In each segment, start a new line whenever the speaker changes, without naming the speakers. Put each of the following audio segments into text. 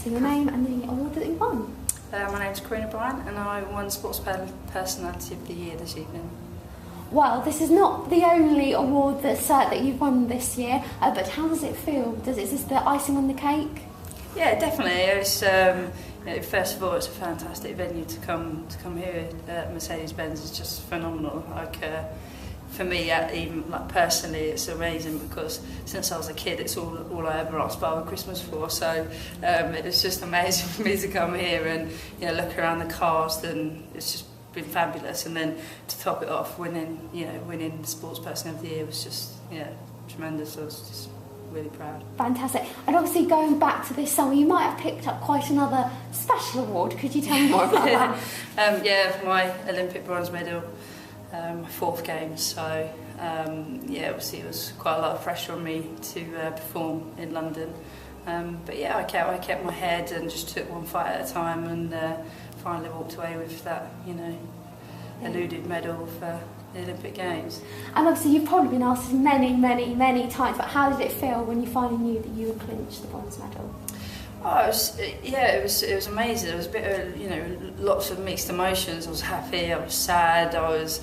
So your name and the award that you won.
My name's Karina Bryant and I won Sports Personality of the Year this evening.
Well, this is not the only award that you've won this year, but how does it feel? Is this the icing on the cake?
Yeah, definitely. It's first of all, it's a fantastic venue to come here. Mercedes-Benz is just phenomenal. For me, even personally, it's amazing because since I was a kid, it's all I ever asked Father Christmas for. So it's just amazing for me to come here and look around the cars, and it's just been fabulous. And then to top it off, winning the Sports Person of the Year was just tremendous. I was just really proud.
Fantastic. And obviously, going back to this summer, you might have picked up quite another special award. Could you tell me more about that?
For my Olympic bronze medal. My fourth game, so obviously it was quite a lot of pressure on me to perform in London, but yeah, I kept my head and just took one fight at a time, and finally walked away with that eluded medal for the Olympic Games. And
obviously you've probably been asked many times, but how did it feel when you finally knew that you had clinched the bronze medal?
Oh, it was amazing. It was a bit of, lots of mixed emotions. I was happy, I was sad, I was,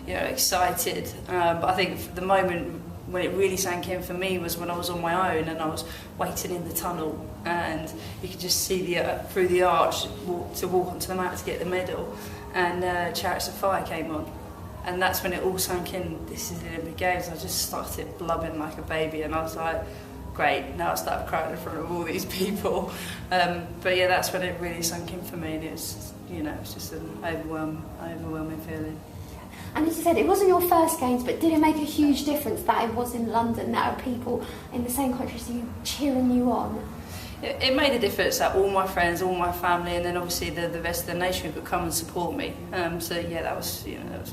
excited. But I think the moment when it really sank in for me was when I was on my own and I was waiting in the tunnel, and you could just see through the arch to walk onto the mat to get the medal, and Chariots of Fire came on. And that's when it all sank in. This is the Olympic Games. I just started blubbing like a baby, and I was like, great, now I start crying in front of all these people. But yeah, that's when it really sunk in for me, and it's just an overwhelming feeling.
And as you said, it wasn't your first Games, but did it make a huge difference that it was in London, that are people in the same country as you cheering you on?
It made a difference that all my friends, all my family, and then obviously the rest of the nation could come and support me. So yeah, that was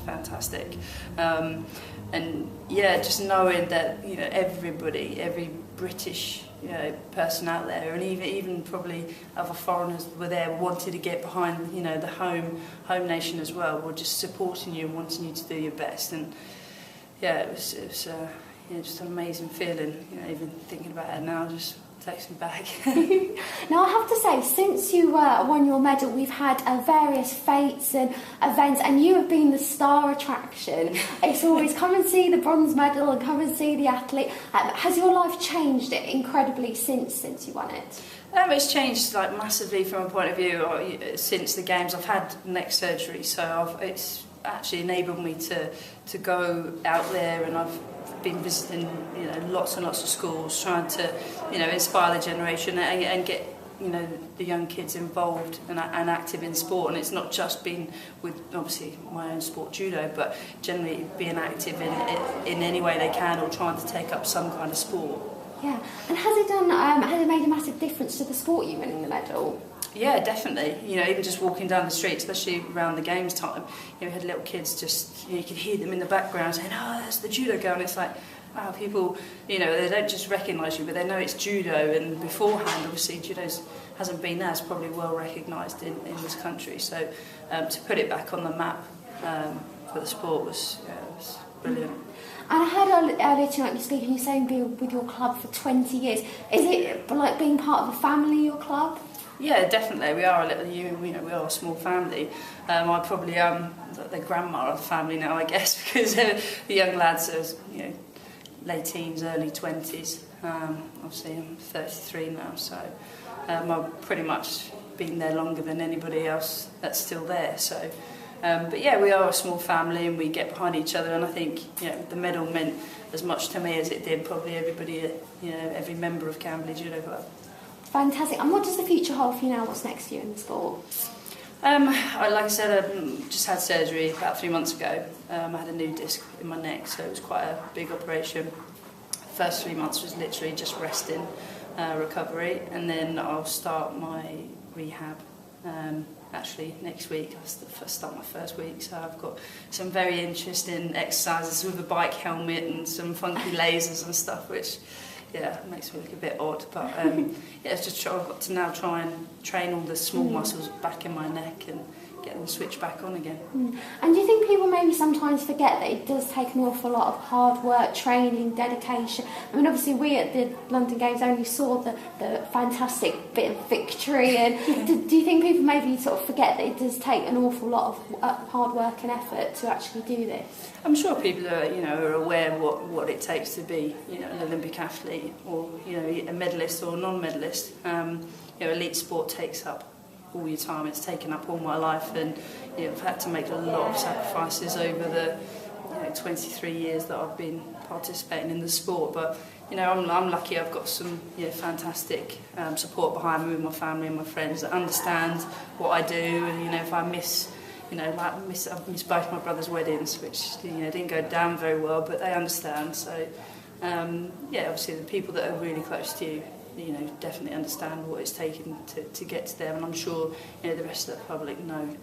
fantastic. And yeah, just knowing that everybody, every British person out there, and even probably other foreigners were there, wanted to get behind the home nation as well, were just supporting you and wanting you to do your best. And yeah, it was just an amazing feeling. Even thinking about it now just takes me back.
Now I have to say, since you won your medal, we've had various fetes and events, and you have been the star attraction. It's always come and see the bronze medal and come and see the athlete. Has your life changed incredibly since you won it?
It's changed massively from a point of view since the Games. I've had neck surgery, so it's actually enabled me to go out there, and I've been visiting lots and lots of schools, trying to inspire the generation and get the young kids involved and active in sport. And it's not just been with obviously my own sport, judo, but generally being active in any way they can, or trying to take up some kind of sport.
Yeah, and has it made a massive difference to the sport, you winning the medal?
Yeah, definitely. Even just walking down the street, especially around the Games time, we had little kids just, you could hear them in the background saying, "Oh, that's the judo girl." And it's like, wow, people, they don't just recognise you, but they know it's judo. And beforehand, obviously, judo hasn't been as probably well recognised in this country. So to put it back on the map for the sport was brilliant.
And I heard earlier tonight you speaking, you're saying being with your club for 20 years. Is it like being part of a family, your club?
Yeah, definitely. We are we are a small family. I probably am the grandma of the family now, I guess, because the young lads are late teens, early 20s. Obviously, I'm 33 now, so I've pretty much been there longer than anybody else that's still there. So, but yeah, we are a small family, and we get behind each other. And I think the medal meant as much to me as it did probably everybody, every member of Camberley Judo Club.
Fantastic. And what does the future hold for you now? What's next for you in the sport?
Like I said, I just had surgery about 3 months ago. I had a new disc in my neck, so it was quite a big operation. The first 3 months was literally just resting, recovery, and then I'll start my rehab. Actually, next week I'll start my first week, so I've got some very interesting exercises with a bike helmet and some funky lasers and stuff, which it makes me look a bit odd, but it's just I've got to now try and train all the small muscles back in my neck and get them switched back on again.
And do you think people maybe sometimes forget that it does take an awful lot of hard work, training, dedication? I mean, obviously we at the London Games only saw the fantastic bit of victory, and do you think people maybe sort of forget that it does take an awful lot of hard work and effort to actually do this?
I'm sure people are, are aware what it takes to be, an Olympic athlete, or a medalist or non-medalist. Elite sport takes up all your time. It's taken up all my life, and I've had to make a lot of sacrifices over the 23 years that I've been participating in the sport. But I'm lucky. I've got some fantastic support behind me with my family and my friends that understand what I do, and if I miss. I've missed both my brother's weddings, which didn't go down very well, but they understand. So, obviously the people that are really close to you, definitely understand what it's taken to get to them, and I'm sure the rest of the public know.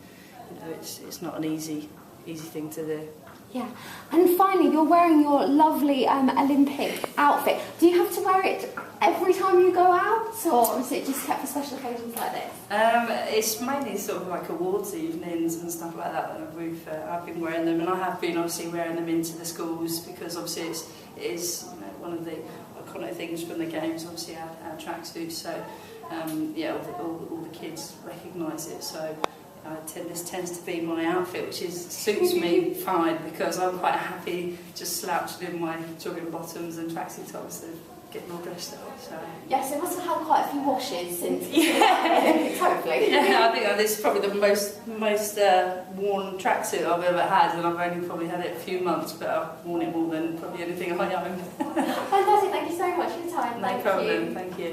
It's not an easy thing to do.
Yeah, and finally, you're wearing your lovely Olympic outfit. Do you have to wear it every time you go out, or is it just kept for special occasions like this?
It's mainly sort of like awards evenings and stuff like that I've been wearing them, and I have been obviously wearing them into the schools, because obviously it is one of the iconic things from the games, obviously our tracksuits. So all the kids recognise it. So. This tends to be my outfit, which suits me fine, because I'm quite happy just slouching in my jogging bottoms and tracksuit tops and getting all dressed up. So.
Yes, it must have had quite a few washes since. Hopefully.
Yeah, I think this is probably the most worn tracksuit I've ever had, and I've only probably had it a few months, but I've worn it more than probably anything I own.
Fantastic, thank you so much for your time.
No problem, thank you.